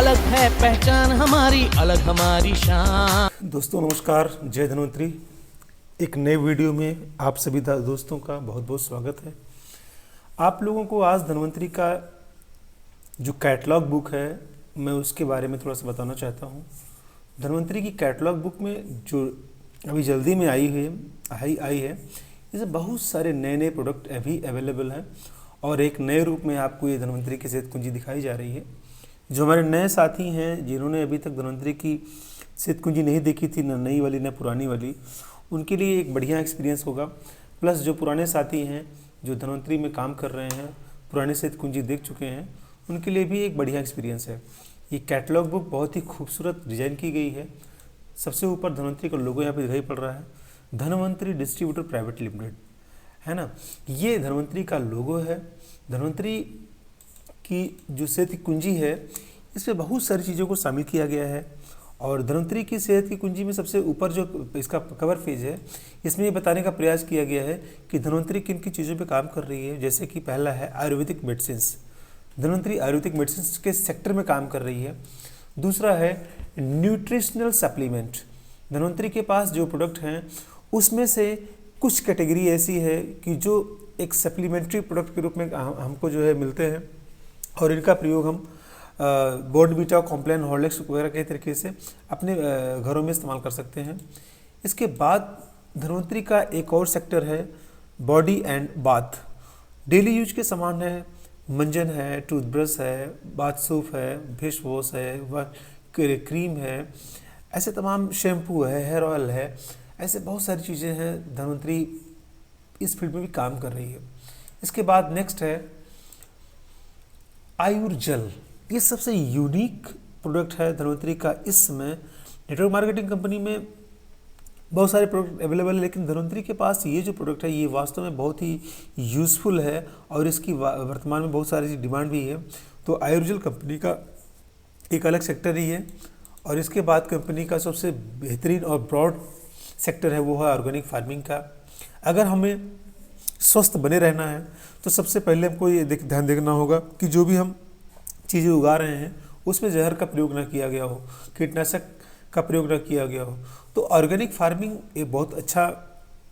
अलग है पहचान हमारी, अलग हमारी शान। दोस्तों नमस्कार, जय धन्वंतरी। एक नए वीडियो में आप सभी दोस्तों का बहुत बहुत स्वागत है। आप लोगों को आज धन्वंतरी का जो कैटलॉग बुक है मैं उसके बारे में थोड़ा सा बताना चाहता हूँ। धन्वंतरी की कैटलॉग बुक में जो अभी जल्दी में आई है इसमें बहुत सारे नए नए प्रोडक्ट अभी अवेलेबल हैं और एक नए रूप में आपको ये धन्वंतरी की सेहत कुंजी दिखाई जा रही है। जो हमारे नए साथी हैं जिन्होंने अभी तक धन्वंतरी की सेहत कुंजी नहीं देखी थी, न नई वाली न पुरानी वाली, उनके लिए एक बढ़िया एक्सपीरियंस होगा। प्लस जो पुराने साथी हैं जो धन्वंतरी में काम कर रहे हैं, पुरानी सेहत कुंजी देख चुके हैं, उनके लिए भी एक बढ़िया एक्सपीरियंस है। ये कैटलॉग बुक बहुत ही खूबसूरत डिज़ाइन की गई है। सबसे ऊपर धन्वंतरी का लोगो यहाँ पे दिखाई पड़ रहा है, धन्वंतरी डिस्ट्रीब्यूटर प्राइवेट लिमिटेड, है ना। ये धन्वंतरी का लोगो है। धन्वंतरी की जो सेहत की कुंजी है इसमें बहुत सारी चीज़ों को शामिल किया गया है और धन्वंतरी की सेहत की कुंजी में सबसे ऊपर जो इसका कवर पेज है इसमें ये बताने का प्रयास किया गया है कि धन्वंतरी किन किन चीज़ों पे काम कर रही है। जैसे कि पहला है आयुर्वेदिक मेडिसिन, धन्वंतरी आयुर्वेदिक मेडिसिन के सेक्टर में काम कर रही है। दूसरा है न्यूट्रिशनल सप्लीमेंट, धन्वंतरी के पास जो प्रोडक्ट हैं उसमें से कुछ कैटेगरी ऐसी है कि जो एक सप्लीमेंट्री प्रोडक्ट के रूप में हमको जो है मिलते हैं और इनका प्रयोग हम बॉर्नवीटा, कॉम्प्लान, हॉर्लिक्स वगैरह के तरीके से अपने घरों में इस्तेमाल कर सकते हैं। इसके बाद धन्वंतरी का एक और सेक्टर है body and bath, daily use के सामान है, मंजन है, टूथब्रश है, बाथ सोप है, फेस वॉश है, वह क्रीम है, ऐसे तमाम शैम्पू है, हेयर ऑयल है, ऐसे बहुत सारी चीज़ें हैं। धन्वंतरी इस फील्ड में भी काम कर रही है। इसके बाद नेक्स्ट है आयुर्जल। ये सबसे यूनिक प्रोडक्ट है धन्वंतरी का। इस समय नेटवर्क मार्केटिंग कंपनी में बहुत सारे प्रोडक्ट अवेलेबल है, लेकिन धन्वंतरी के पास ये जो प्रोडक्ट है ये वास्तव में बहुत ही यूज़फुल है और इसकी वर्तमान में बहुत सारी डिमांड भी है। तो आयुर्जल कंपनी का एक अलग सेक्टर ही है। और इसके बाद कंपनी का सबसे बेहतरीन और ब्रॉड सेक्टर है वो है ऑर्गेनिक फार्मिंग का। अगर हमें स्वस्थ बने रहना है तो सबसे पहले हमको ये ध्यान देना होगा कि जो भी हम चीज़ें उगा रहे हैं उसमें जहर का प्रयोग ना किया गया हो, कीटनाशक का प्रयोग ना किया गया हो। तो ऑर्गेनिक फार्मिंग एक बहुत अच्छा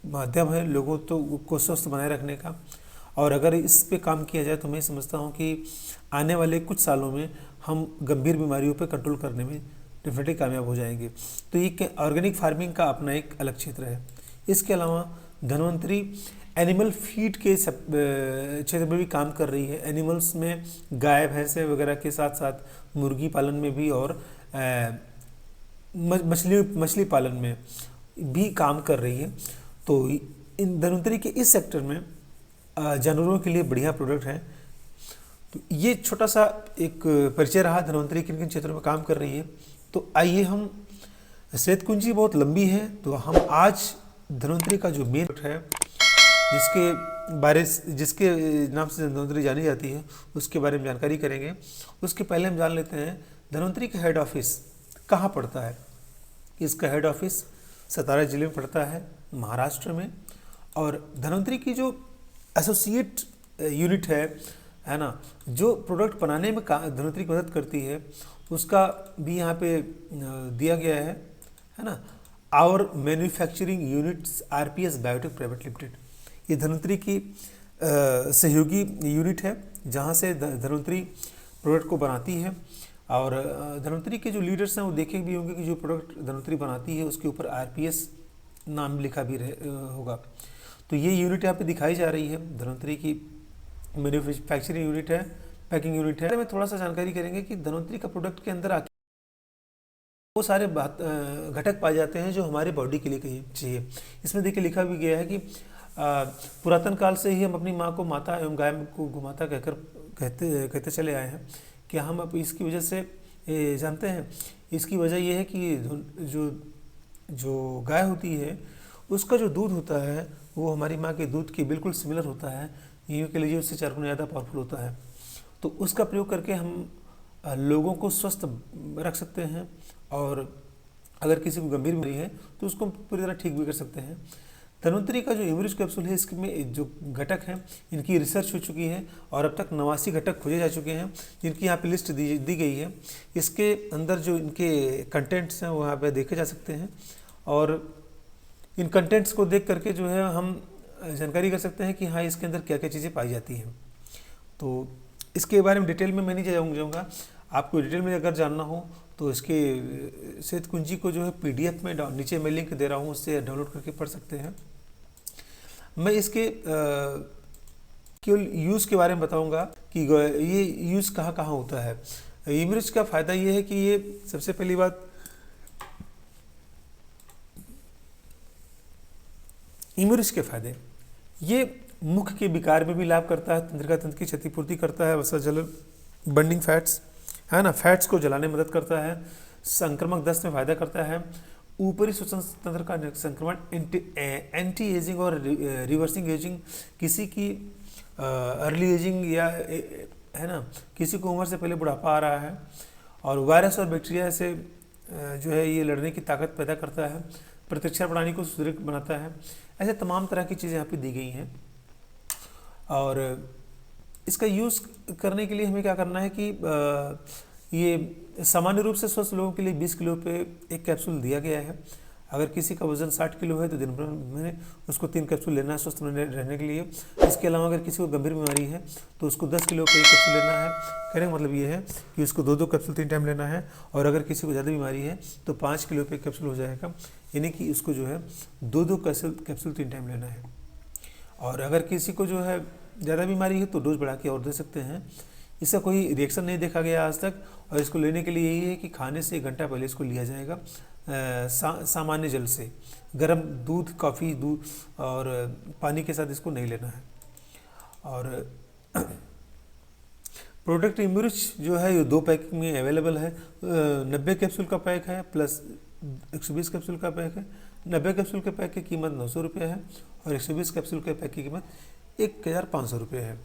माध्यम है लोगों को स्वस्थ बनाए रखने का। और अगर इस पे काम किया जाए तो मैं समझता हूँ कि आने वाले कुछ सालों में हम गंभीर बीमारियों पे कंट्रोल करने में डेफिनेटली कामयाब हो जाएंगे। तो ये ऑर्गेनिक फार्मिंग का अपना एक अलग क्षेत्र है। इसके अलावा धन्वंतरी एनिमल फीड के क्षेत्र में भी काम कर रही है। एनिमल्स में गाय भैंसे वगैरह के साथ साथ मुर्गी पालन में भी और मछली पालन में भी काम कर रही है। तो इन धन्वंतरी के इस सेक्टर में जानवरों के लिए बढ़िया प्रोडक्ट हैं। तो ये छोटा सा एक परिचय रहा धन्वंतरी किन किन क्षेत्रों में काम कर रही है। तो आइए हम, सेहत कुंजी बहुत लंबी है तो हम आज धन्वंतरी का जो मेन है जिसके नाम से धन्वंतरी जानी जाती है उसके बारे में जानकारी करेंगे। उसके पहले हम जान लेते हैं धन्वंतरी का हेड ऑफिस कहाँ पड़ता है। इसका हेड ऑफिस सतारा जिले में पड़ता है, महाराष्ट्र में। और धन्वंतरी की जो एसोसिएट यूनिट है ना, जो प्रोडक्ट बनाने में धन्वंतरी की मदद करती है उसका भी यहाँ पे दिया गया है ना। Our manufacturing units RPS biotech private limited, ये धन्वंतरी की सहयोगी यूनिट है जहाँ से धन्वंतरी प्रोडक्ट को बनाती है। और धन्वंतरी के जो लीडर्स हैं वो देखे भी होंगे कि जो प्रोडक्ट धन्वंतरी बनाती है उसके ऊपर आरपीएस नाम लिखा भी होगा। तो ये यूनिट यहाँ पे दिखाई जा रही है, धन्वंतरी की मैन्युफैक्चरिंग यूनिट है, पैकिंग यूनिट है। में थोड़ा सा जानकारी करेंगे कि धन्वंतरी का प्रोडक्ट के अंदर आके वो सारे घटक पाए जाते हैं जो हमारे बॉडी के लिए चाहिए। इसमें देखिए लिखा भी गया है कि पुरातन काल से ही हम अपनी माँ को माता एवं गाय को गोमाता कहते चले आए हैं। कि हम अब इसकी वजह से जानते हैं, इसकी वजह यह है कि जो गाय होती है उसका जो दूध होता है वो हमारी माँ के दूध के बिल्कुल सिमिलर होता है, यूँ के लिए उससे 4 गुना ज़्यादा पावरफुल होता है। तो उसका प्रयोग करके हम लोगों को स्वस्थ रख सकते हैं और अगर किसी को गंभीर बीमारी है तो उसको पूरी तरह ठीक भी कर सकते हैं। धन्वंतरी का जो इमरिज कैप्सूल है, इसमें जो घटक हैं इनकी रिसर्च हो चुकी है और अब तक 89 घटक खोजे जा चुके हैं, जिनकी यहाँ पे लिस्ट दी गई है। इसके अंदर जो इनके कंटेंट्स हैं वो यहाँ पे देखे जा सकते हैं और इन कंटेंट्स को देख करके जो है हम जानकारी कर सकते हैं कि हाँ इसके अंदर क्या क्या चीज़ें पाई जाती हैं। तो इसके बारे में डिटेल में मैं नहीं जाऊँगा, आपको डिटेल में अगर जानना हो तो इसके सेहत कुंजी को जो है PDF में नीचे मैं लिंक दे रहा हूँ, उससे डाउनलोड करके पढ़ सकते हैं। मैं इसके केवल यूज़ के बारे में बताऊंगा कि ये यूज़ कहाँ कहाँ होता है। इमरिज का फ़ायदा ये है कि ये सबसे पहली बात, इमरिज के फ़ायदे, ये मुख के विकार में भी लाभ करता है, तंत्रिका तंत्र की क्षतिपूर्ति करता है, वसा जलन, बर्निंग फैट्स है ना, फैट्स को जलाने में मदद करता है, संक्रामक दस्त में फायदा करता है, ऊपरी श्वसन तंत्र का संक्रमण, एंटी एजिंग और रिवर्सिंग एजिंग, किसी की अर्ली एजिंग या है ना, किसी को उम्र से पहले बुढ़ापा आ रहा है, और वायरस और बैक्टीरिया से जो है ये लड़ने की ताकत पैदा करता है, प्रतिरक्षा प्रणाली को सुदृढ़ बनाता है। ऐसे तमाम तरह की चीज़ें यहाँ पे दी गई हैं। और इसका यूज़ करने के लिए हमें क्या करना है कि ये सामान्य रूप से स्वस्थ लोगों के लिए 20 किलो पे एक कैप्सूल दिया गया है। अगर किसी का वजन 60 किलो है तो दिन भर में उसको 3 कैप्सूल लेना है स्वस्थ रहने के लिए। इसके अलावा अगर किसी को गंभीर बीमारी है तो उसको 10 किलो का एक कैप्सूल लेना है। कहने का मतलब ये है कि उसको 2-2 कैप्सूल 3 टाइम लेना है, और अगर किसी को ज़्यादा बीमारी है तो 5 किलो पे एक कैप्सूल हो जाएगा, यानी कि उसको जो है 2-2 कैप्सूल 3 टाइम लेना है। और अगर किसी को जो है ज़्यादा बीमारी है तो डोज बढ़ा के और दे सकते हैं। इसका कोई रिएक्शन नहीं देखा गया आज तक, और इसको लेने के लिए यही है कि खाने से 1 घंटा पहले इसको लिया जाएगा सामान्य जल से। गर्म दूध, कॉफ़ी, दूध और पानी के साथ इसको नहीं लेना है। और प्रोडक्ट इमरिज जो है ये 2 पैक में अवेलेबल है। 90 कैप्सूल का पैक है प्लस 120 कैप्सूल का पैक है। 90 कैप्सूल के पैक की कीमत 900 रुपये है और 120 कैप्सूल के पैक की कीमत 1500 रुपये है।